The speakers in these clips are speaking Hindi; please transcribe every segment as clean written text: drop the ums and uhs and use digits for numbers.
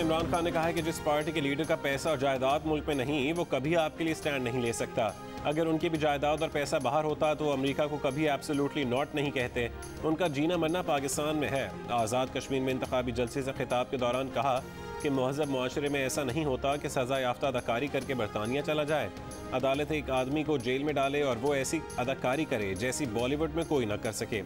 इमरान खान ने कहा है कि जिस पार्टी के लीडर का पैसा और जायदाद मुल्क में नहीं, वो कभी आपके लिए स्टैंड नहीं ले सकता। अगर उनकी भी जायदाद और पैसा बाहर होता तो वो अमेरिका को कभी एब्सोल्युटली नॉट नहीं कहते। उनका जीना मरना पाकिस्तान में है। आज़ाद कश्मीर में इंतखाबी जलसे से खिताब के दौरान कहा कि महज़ब मुआशरे में ऐसा नहीं होता कि सज़ा याफ्ता अदाकारी करके बरतानिया चला जाए। अदालत एक आदमी को जेल में डाले और वो ऐसी अदाकारी करे जैसी बॉलीवुड में कोई ना कर सके।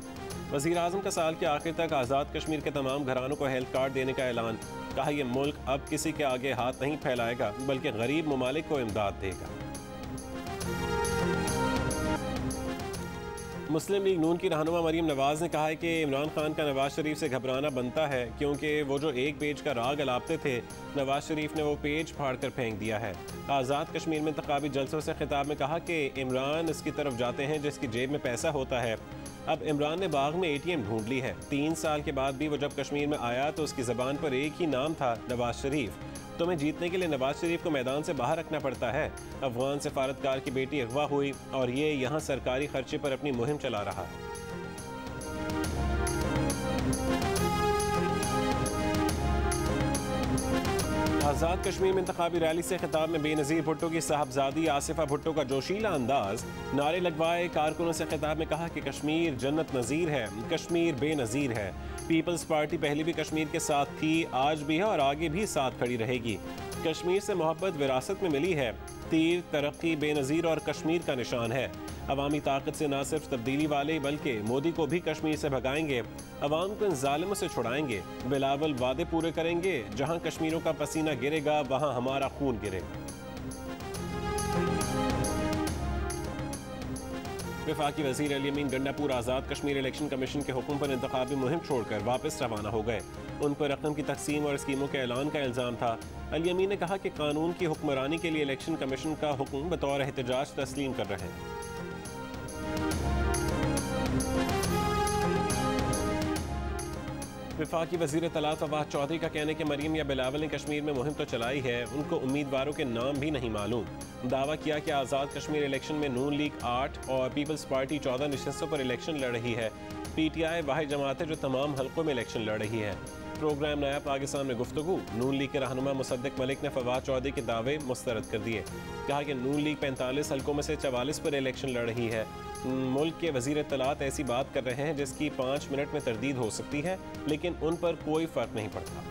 वज़ीर आज़म का साल के आखिर तक आज़ाद कश्मीर के तमाम घरानों को हेल्थ कार्ड देने का ऐलान। कहा यह मुल्क अब किसी के आगे हाथ नहीं फैलाएगा बल्कि गरीब ममालिक को इमदाद देगा। मुस्लिम लीग नून की रहनुमा मरीम नवाज ने कहा है कि इमरान खान का नवाज शरीफ से घबराना बनता है, क्योंकि वो जो एक पेज का राग अलापते थे, नवाज शरीफ ने वो पेज फाड़ कर फेंक दिया है। आज़ाद कश्मीर में इंतखाबी जलसों से खिताब में कहा कि इमरान इसकी तरफ जाते हैं जिसकी जेब में पैसा होता है। अब इमरान ने बाग में ATM ढूंढ ली है। 3 साल के बाद भी वो जब कश्मीर में आया तो उसकी ज़बान पर एक ही नाम था, नवाज शरीफ। तुम्हें जीतने के लिए नवाज शरीफ को मैदान से बाहर रखना पड़ता है। अफगान सफारतकार की बेटी अगवा हुई और ये यहाँ सरकारी खर्चे पर अपनी मुहिम चला रहा है। आज़ाद कश्मीर में इंतखाबी रैली से खिताब में बेनज़ीर भुट्टो की साहबजादी आसिफा भुट्टो का जोशीला अंदाज। नारे लगवाए कारकुनों से खिताब में कहा कि कश्मीर जन्नत नज़ीर है, कश्मीर बेनज़ीर है। पीपल्स पार्टी पहले भी कश्मीर के साथ थी, आज भी है और आगे भी साथ खड़ी रहेगी। कश्मीर से मोहब्बत विरासत में मिली है। तीर तरक्की बेनज़ीर और कश्मीर का निशान है। अवामी ताकत से न सिर्फ तब्दीली वाले बल्कि मोदी को भी कश्मीर से भगाएंगे। अवाम को इन जालिमों से छुड़ाएंगे। बिलावल वादे पूरे करेंगे। जहां कश्मीरों का पसीना गिरेगा वहां हमारा खून गिरेगा। वफाकी वज़ीर अली अमीन गंडापुर आज़ाद कश्मीर इलेक्शन कमीशन के हुक्म पर इंतखाबी मुहिम छोड़कर वापस रवाना हो गए। उन पर रकम की तकसीम और स्कीमों के ऐलान का इल्ज़ाम था। अली अमीन ने कहा कि कानून की हुक्मरानी के लिए इलेक्शन कमीशन का हुक्म बतौर एहतजाज तस्लीम कर रहे हैं। वफाकी वज़ीर तलात फवाद चौधरी का कहने के मरीम या बिलावल ने कश्मीर में मुहिम तो चलाई है, उनको उम्मीदवारों के नाम भी नहीं मालूम। दावा किया कि आज़ाद कश्मीर इलेक्शन में नून लीग 8 और पीपल्स पार्टी 14 नशस्तों पर इलेक्शन लड़ रही है। PTI वाहिद जमात है जो तमाम हल्कों में इलेक्शन लड़ रही है। प्रोग्राम नया पाकिस्तान में गुफ्तगू। नून लीग के रहनुमा मुसद्दिक मलिक ने फवाद चौधरी के दावे मुस्तरद कर दिए। कहा कि नून लीग 45 हल्कों में से 44 पर इलेक्शन लड़ रही है। मुल्क के वज़ीर इत्तलात ऐसी बात कर रहे हैं जिसकी 5 मिनट में तरदीद हो सकती है, लेकिन उन पर कोई फ़र्क नहीं पड़ता।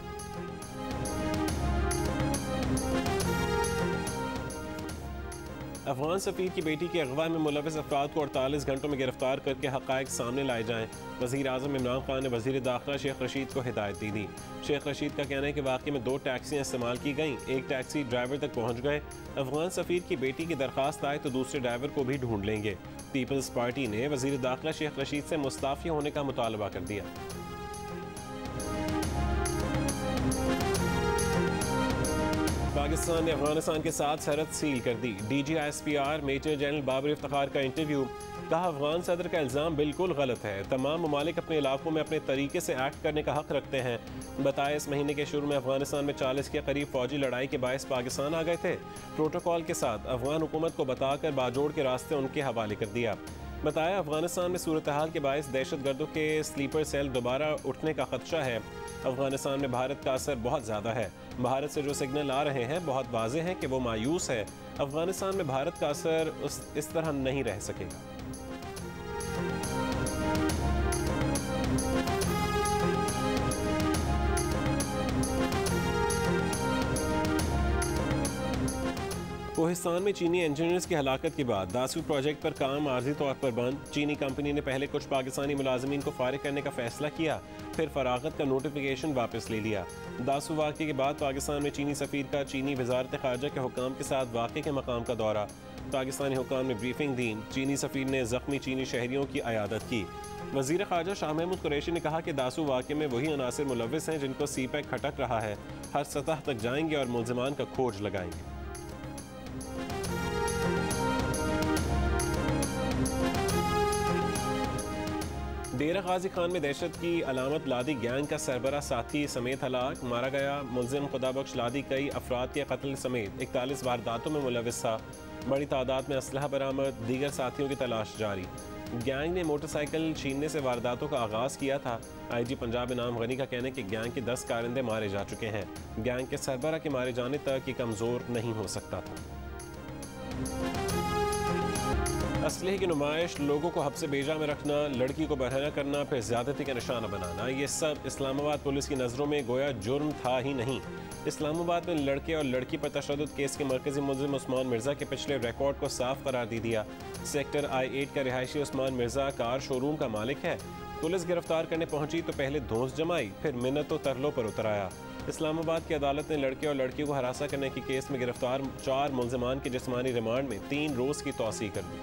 अफगान सफ़ीर की बेटी की अगवा में मुलविस अफराद को 48 घंटों में गिरफ्तार करके हक़ाइक़ सामने लाए जाएँ। वज़ीर आज़म इमरान खान ने वज़ीर दाखिला शेख रशीद को हिदायत दी थी। शेख रशीद का कहना है कि वाक़ई में 2 टैक्सियाँ इस्तेमाल की गईं। एक टैक्सी ड्राइवर तक पहुँच गए। अफगान सफ़ीर की बेटी की दरख्वास्त आए तो दूसरे ड्राइवर को भी ढूंढ लेंगे। पीपल्स पार्टी ने वज़ीर दाखिला शेख रशीद से मुस्ताफ़ी होने का मुतालबा कर दिया। पाकिस्तान ने अफगानिस्तान के साथ सरहद सील कर दी। DG ISPR major general Babar Iftikhar का इंटरव्यू। कहा अफगान सदर का इल्ज़ाम बिल्कुल गलत है। तमाम ममालिक अपने इलाकों में अपने तरीके से एक्ट करने का हक रखते हैं। बताया इस महीने के शुरू में अफगानिस्तान में 40 के करीब फौजी लड़ाई के बायस पाकिस्तान आ गए थे। प्रोटोकॉल के साथ अफगान हुकूमत को बताकर बाजोड़ के रास्ते उनके हवाले कर दिया। बताया अफगानिस्तान में सूरत हाल के बायस दहशतगर्दों के स्लीपर सेल दोबारा उठने का खदशा है। अफगानिस्तान में भारत का असर बहुत ज़्यादा है। भारत से जो सिग्नल आ रहे हैं बहुत वाज़े हैं कि वो मायूस है। अफगानिस्तान में भारत का असर इस तरह नहीं रह सकेगा। कोहिस्तान में चीनी इंजीनियर्स की हलाकत के बाद दासू प्रोजेक्ट पर काम आर्जी तौर पर बंद। चीनी कंपनी ने पहले कुछ पाकिस्तानी मुलाजमीन को फारिग करने का फैसला किया, फिर फरागत का नोटिफिकेशन वापस ले लिया। दासू वाक़े के बाद पाकिस्तान में चीनी सफ़ीर का चीनी वज़ारत ख़ारजा के हुकाम के साथ वाक़े के मकाम का दौरा। पाकिस्तानी हुकाम ने ब्रीफिंग दी। चीनी सफ़ीर ने ज़ख्मी चीनी शहरियों की अयादत की। वज़ीर ख़ारजा शाह महमूद कुरैशी ने कहा कि दासू वाक़े में वही अनासिर मुलव्विस हैं जिनको CPEC खटक रहा है। हर सतह तक जाएंगे और मुल्ज़िमान का खोज लगाएंगे। डेरा गाजी खान में दहशत की अलामत लादी गैंग का सरबरा साथी समेत हलाक। मारा गया मुल्जिम खुदाबख्श लादी कई अफराद के कत्ल समेत 41 वारदातों में मुलविस था। बड़ी तादाद में असलहा बरामद, दीगर साथियों की तलाश जारी। गैंग ने मोटरसाइकिल छीनने से वारदातों का आगाज़ किया था। IG पंजाब इनाम गनी का कहना है कि गैंग के 10 कारिंदे मारे जा चुके हैं। गैंग के सरबराह के मारे जाने तक ये कमज़ोर नहीं हो सकता था। असलहे की नुमाइश, लोगों को हब्से बेजा में रखना, लड़की को बरहना करना, फिर ज्यादती का निशाना बनाना, ये सब इस्लामाबाद पुलिस की नज़रों में गोया जुर्म था ही नहीं। इस्लामाबाद में लड़के और लड़की पर तशद्दुद केस के मरकजी मुल्ज़िम उस्मान मिर्ज़ा के पिछले रिकॉर्ड को साफ करार दे दिया। सेक्टर I-8 का रिहायशी उस्मान मिर्ज़ा कार शोरूम का मालिक है। पुलिस गिरफ्तार करने पहुंची तो पहले धौंस जमाई, फिर मिन्नतों तरलों पर उतर आया। इस्लामाबाद की अदालत ने लड़के और लड़की को हरासा करने के केस में गिरफ्तार 4 मुल्ज़िमान की जिस्मानी रिमांड में 3 रोज़ की तौसीह कर दी।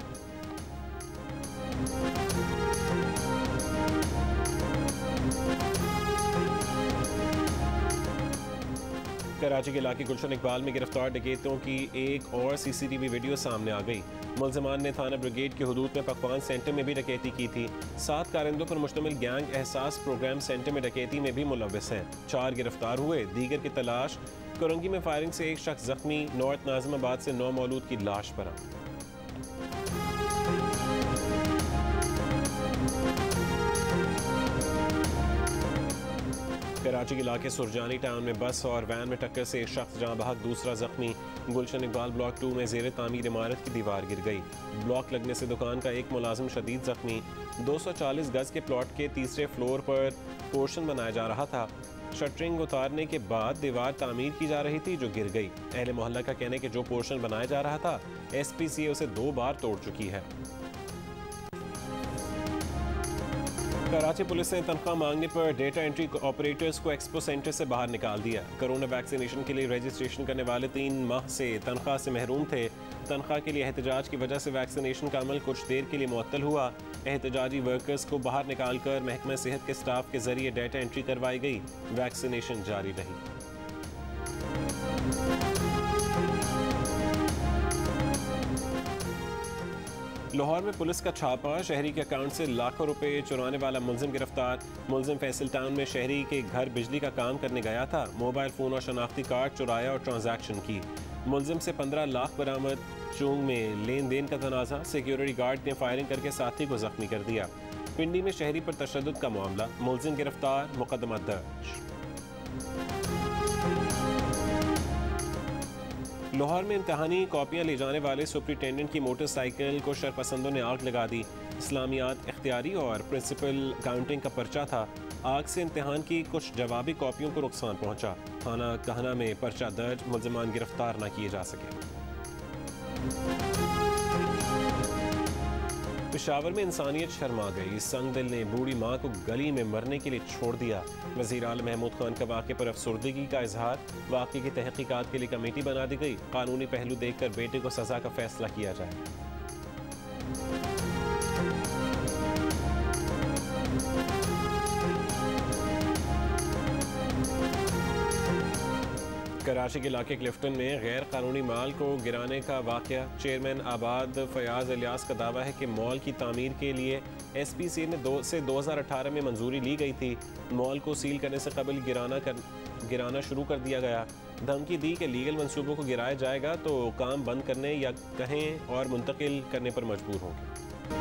कराची के इलाके गुलशन इकबाल में गिरफ्तार डकैतों की एक और CCTV वीडियो सामने आ गई। मुल्ज़िमान ने थाना ब्रिगेड की हुदूद में पकवान सेंटर में भी डकैती की थी। 7 कारिंदों पर मुश्तमिल गैंग एहसास प्रोग्राम सेंटर में डकैती में भी मुलव्विस हैं। 4 गिरफ्तार हुए, दीगर की तलाश। करंगी में फायरिंग से एक शख्स जख्मी, नॉर्थ नाज़िमाबाद से 9 मौलूद की लाश बरामद। कराची के इलाके सुरजानी टाउन में बस और वैन में टक्कर से एक शख्स जहां बहक, दूसरा जख्मी। गुलशन इकबाल ब्लॉक 2 में ज़ेर तामीर इमारत की दीवार गिर गई। ब्लॉक लगने से दुकान का एक मुलाजिम शदीद जख्मी। 240 गज के प्लॉट के तीसरे फ्लोर पर पोर्शन बनाया जा रहा था। शटरिंग उतारने के बाद दीवार तामीर की जा रही थी जो गिर गई। अहले मोहल्ला का कहना है कि जो पोर्शन बनाया जा रहा था SPCA उसे 2 बार तोड़ चुकी है। कराची पुलिस ने तनख्वाह मांगने पर डेटा एंट्री ऑपरेटर्स को एक्सपो सेंटर से बाहर निकाल दिया। कोरोना वैक्सीनेशन के लिए रजिस्ट्रेशन करने वाले 3 माह से तनख्वाह से महरूम थे। तनख्वाह के लिए एहतजाज की वजह से वैक्सीनेशन का अमल कुछ देर के लिए मुअत्तल हुआ। एहतजाजी वर्कर्स को बाहर निकाल कर महकमा सेहत के स्टाफ के जरिए डेटा एंट्री करवाई गई। वैक्सीनेशन जारी रही। लाहौर में पुलिस का छापा, शहरी के अकाउंट से लाखों रुपए चुराने वाला मुल्जिम गिरफ्तार। मुल्जिम फैसल टाउन में शहरी के घर बिजली का काम करने गया था। मोबाइल फ़ोन और शनाख्ती कार्ड चुराया और ट्रांजैक्शन की। मुल्जिम से 15 लाख बरामद। चूंग में लेन देन का तनाज़ा, सिक्योरिटी गार्ड ने फायरिंग करके साथी को जख्मी कर दिया। पिंडी में शहरी पर तशद्दुद का मामला, मुल्जिम गिरफ्तार, मुकदमा दर्ज। लाहौर में इम्तहानी कॉपियाँ ले जाने वाले सुपरिटेंडेंट की मोटरसाइकिल को शरपसंदों ने आग लगा दी। इस्लामियात इख्तियारी और प्रिंसिपल काउंटिंग का पर्चा था। आग से इम्तहान की कुछ जवाबी कॉपियों को नुकसान पहुंचा। थाना कहना में पर्चा दर्ज, मुल्ज़िमान गिरफ्तार न किए जा सके। पेशावर में इंसानियत शर्मा गई। संग दिल ने बूढ़ी माँ को गली में मरने के लिए छोड़ दिया। वज़ीर आला महमूद खान का वाक़े पर अफसरदगी का इजहार। वाक़े की तहकीकात के लिए कमेटी बना दी गई। कानूनी पहलू देखकर बेटे को सज़ा का फैसला किया जाए। कराची के इलाके क्लिफ्टन में गैर कानूनी माल को गिराने का वाक़या। चेयरमैन आबाद फयाज इलियास का दावा है कि मॉल की तामीर के लिए SPCA ने 2018 में मंजूरी ली गई थी। मॉल को सील करने से कबल गिराना शुरू कर दिया गया। धमकी दी कि लीगल मंसूबों को गिराया जाएगा तो काम बंद करने या कहें और मुंतकिल करने पर मजबूर होंगे।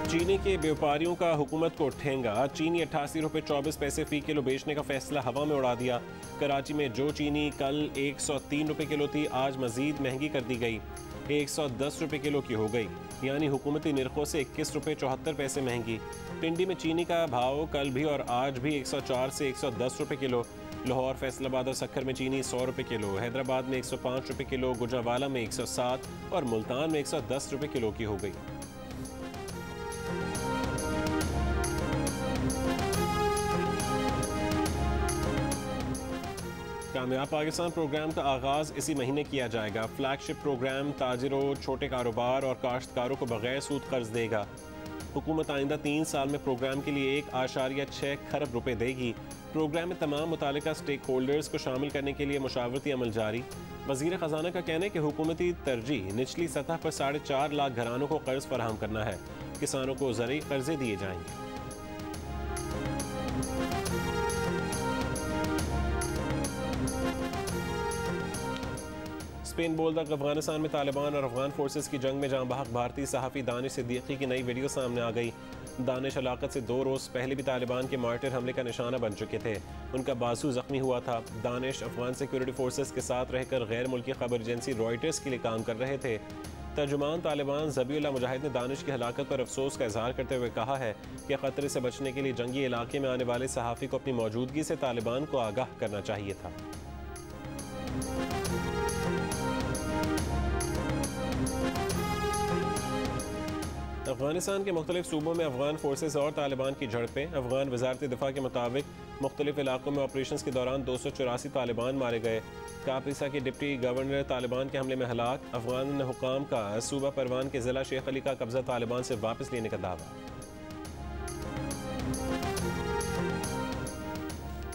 चीनी के व्यापारियों का हुकूमत को ठेंगा। चीनी 88 रुपये 24 पैसे फ़ी किलो बेचने का फैसला हवा में उड़ा दिया। कराची में जो चीनी कल 103 रुपये किलो थी, आज मजीद महंगी कर दी गई। 110 रुपये किलो की हो गई, यानी हुकूमती निरखों से 21 रुपये 74 पैसे महंगी। पिंडी में चीनी का भाव कल भी और आज भी 104 से 110 रुपये किलो। लाहौर, फैसलाबाद और सक्खर में चीनी 100 रुपये किलो। हैदराबाद में 105 रुपये किलो। गुजरावाला में 107 और मुल्तान में 110 रुपये किलो की हो गई। कामयाब पाकिस्तान प्रोग्राम का आगाज़ इसी महीने किया जाएगा। फ्लैगशिप प्रोग्राम ताजिरों, छोटे कारोबार और काश्तकारों को बगैर सूद कर्ज देगा। हुकूमत आइंदा 3 साल में प्रोग्राम के लिए 1.6 खरब रुपए देगी। प्रोग्राम में तमाम मुतालिका स्टेक होल्डर्स को शामिल करने के लिए मुशावरती अमल जारी। वज़ीर ख़जाना का कहना है कि हुकूमती तरजीह निचली सतह पर 4.5 लाख घरानों को कर्ज फराहम करना है। किसानों को ज़रूरी कर्जे दिए जाएंगे। स्पेन बोल तक अफगानिस्तान में तालिबान और अफगान फोर्सेस की जंग में जहां बहक भारतीय सहाफ़ी दानिश सिद्दीकी की नई वीडियो सामने आ गई। दानिश हलाकत से 2 रोज़ पहले भी तालिबान के मार्टर हमले का निशाना बन चुके थे। उनका बाजू जख्मी हुआ था। दानिश अफगान सिक्योरिटी फोर्सेस के साथ रहकर गैर मुल्की खबर एजेंसी रॉयटर्स के लिए काम कर रहे थे। तर्जुमान तालिबान ज़बीउल्लाह मुजाहिद ने दानिश की हलाकत पर अफसोस का इजहार करते हुए कहा है कि ख़तरे से बचने के लिए जंगी इलाके में आने वाले सहाफ़ी को अपनी मौजूदगी से तालिबान को आगाह करना चाहिए था। अफगानिस्तान के मुख्तलिफ सूबों में अफगान फोर्सेस और तालिबान की झड़पें। अफगान वजारत दिफा के मुताबिक मुख्तलिफ इलाकों में ऑपरेशन के दौरान 284 तालिबान मारे गए। कापिसा के डिप्टी गवर्नर तालिबान के हमले में हलाक। अफगान हुकाम का सूबा परवान के ज़िला शेख अली का कब्जा तालिबान से वापस लेने का दावा।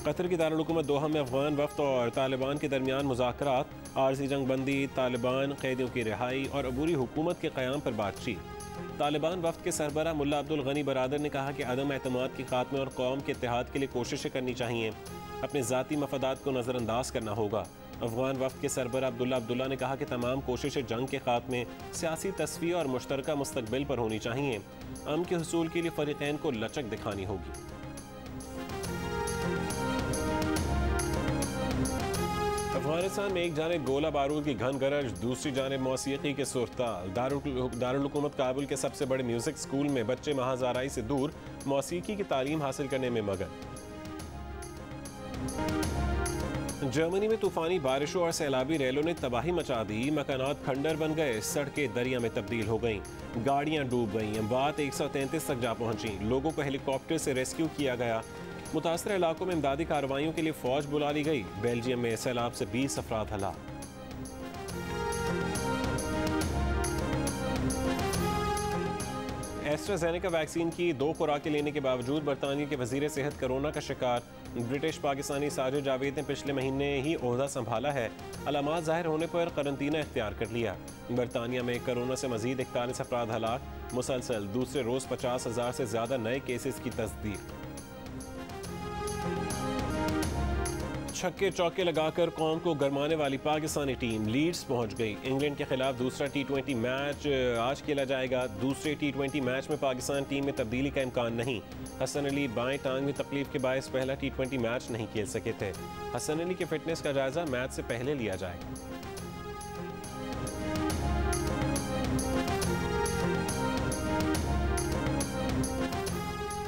कतर की दारुल-हुकूमत दोहा में अफगान वफ़द और तालिबान के दरमियान मुज़ाकरात, आरज़ी जंग बंदी, तालिबान कैदियों की रिहाई और अबूरी हुकूमत के क़याम पर बातचीत। तालिबान वफ़द के सरबरा मुल्ला अब्दुल गनी बरादर ने कहा कि अदम एतमाद के खात्मे और कौम के इत्तेहाद के लिए कोशिशें करनी चाहिए, अपने ज़ाती मफादात को नज़रअंदाज करना होगा। अफगान वफ़द के सरबरा अब्दुल्ला ने कहा कि तमाम कोशिशें जंग के खात्मे, सियासी तस्फ़िया और मुश्तरका मुस्तक़बिल पर होनी चाहिए। अमन के हुसूल के लिए फ़रीक़ैन को लचक दिखानी होगी। अफगानिस्तान में एक जानिब गोला बारूद की घन गरज, दूसरी जानिब मौसीकी के सुरताल। दारुल-हुकूमत काबुल के सबसे बड़े म्यूज़िक स्कूल में बच्चे महाज़ाराई से दूर मौसीकी की तालीम हासिल करने में मगन। जर्मनी में तूफानी बारिशों और सैलाबी रेलों ने तबाही मचा दी। मकानात खंडर बन गए, सड़कें दरिया में तब्दील हो गईं, गाड़ियां डूब गईं। अमवात 133 तक जा पहुंची। लोगों को हेलीकॉप्टर से रेस्क्यू किया गया। मुतासर इलाकों में इमदादी कार्रवाइयों के लिए फौज बुला ली गई। बेल्जियम में सैलाब से 20 अफराद हलाक। एस्ट्राज़ेनेका वैक्सीन की 2 खुराकें लेने के बावजूद बरतानिया के वजीर सेहत कोरोना का शिकार। ब्रिटिश पाकिस्तानी साजिद जावेद ने पिछले महीने ही ओहदा संभाला है। अलामात जाहिर होने पर करंतना इख्तियार कर लिया। बरतानिया में कोरोना से मजीद 41 अफराद हलाक। मुसलसल दूसरे रोज़ 50,000 से ज़्यादा नए केसेस की तस्दीक। छक्के चौके लगाकर कौम को गरमाने वाली पाकिस्तानी टीम लीड्स पहुंच गई। इंग्लैंड के खिलाफ दूसरा T20 मैच आज खेला जाएगा। दूसरे T20 मैच में पाकिस्तान टीम में तब्दीली का इम्कान नहीं। हसन अली बाएं टांग में तकलीफ के बायस पहला T20 मैच नहीं खेल सके थे। हसन अली के फिटनेस का जायजा मैच से पहले लिया जाएगा।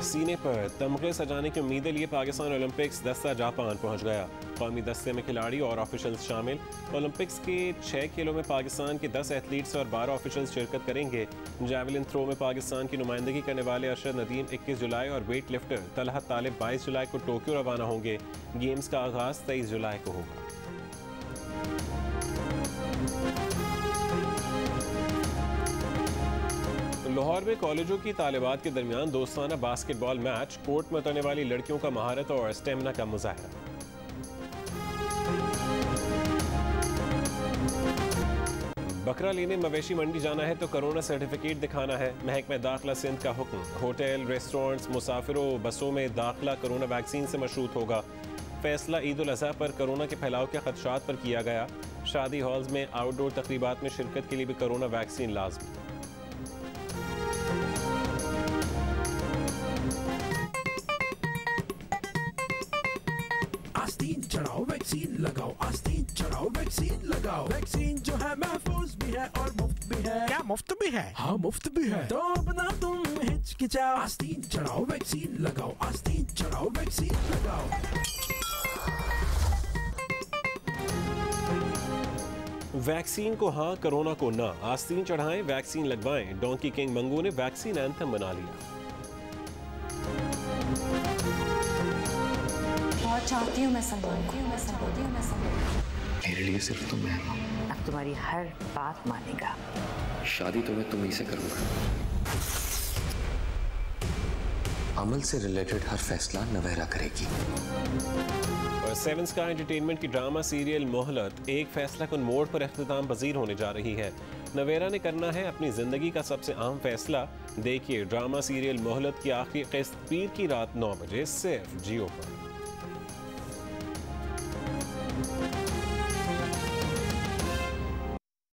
सीने पर तमगे सजाने की उम्मीदें लिए पाकिस्तान ओलंपिक्स दस्ता जापान पहुंच गया। कौमी दस्ते में खिलाड़ी और ऑफिशियल्स शामिल। ओलंपिक्स के 6 खेलों में पाकिस्तान के 10 एथलीट्स और 12 ऑफिशियल्स शिरकत करेंगे। जैवलिन थ्रो में पाकिस्तान की नुमाइंदगी करने वाले अरशद नदीम 21 जुलाई और वेट लिफ्टर तलहत तालिब 22 जुलाई को टोक्यो रवाना होंगे। गेम्स का आगाज 23 जुलाई को होगा। लाहौर में कॉलेजों की तालिबात के दरमियान दोस्ताना बास्केटबॉल मैच। कोर्ट में उतरने वाली लड़कियों का महारत और स्टेमिना का मुजाहरा। बकरा लेने मवेशी मंडी जाना है तो कोरोना सर्टिफिकेट दिखाना है। महकमा दाखिला सिंध का हुक्म। होटल, रेस्टोरेंट्स, मुसाफिरों, बसों में दाखिला कोरोना वैक्सीन से मशरूत होगा। फैसला ईद उल अज़हा पर कोरोना के फैलाव के खदशात पर किया गया। शादी हॉल्स में आउटडोर तकरीबात में शिरकत के लिए भी कोरोना वैक्सीन लाजमी। आस्तीन चढ़ाओ वैक्सीन लगाओ, आस्तीन चढ़ाओ वैक्सीन लगाओ। वैक्सीन जो है महफूज भी है और मुफ्त भी है। क्या मुफ्त भी है? हाँ मुफ्त भी है। तो अब ना तुम हिचकिचाओ, आस्तीन चढ़ाओ वैक्सीन लगाओ, आस्तीन चढ़ाओ वैक्सीन लगाओ। वैक्सीन को हाँ, कोरोना को ना। आस्तीन चढ़ाएं, वैक्सीन लगवाएं। डोंकी किंग मंगू ने वैक्सीन एंथम बना लिया। बहुत चाहती हूँ मैं सलमान को। मेरे लिए सिर्फ तुम है। अब तुम्हारी हर बात मानेगा। शादी तो मैं तुम्हीं से करूंगा। अमल से रिलेटेड हर फैसला नवेरा करेगी। और 7 स्टार एंटरटेनमेंट की ड्रामा सीरियल मोहलत एक फैसला कुन मोड़ पर इख्तिताम पजीर होने जा रही है। नवेरा ने करना है अपनी जिंदगी का सबसे अहम फैसला। देखिए ड्रामा सीरियल मोहलत की आखिरी किस्त पीर की रात 9 बजे सिर्फ जियो पर।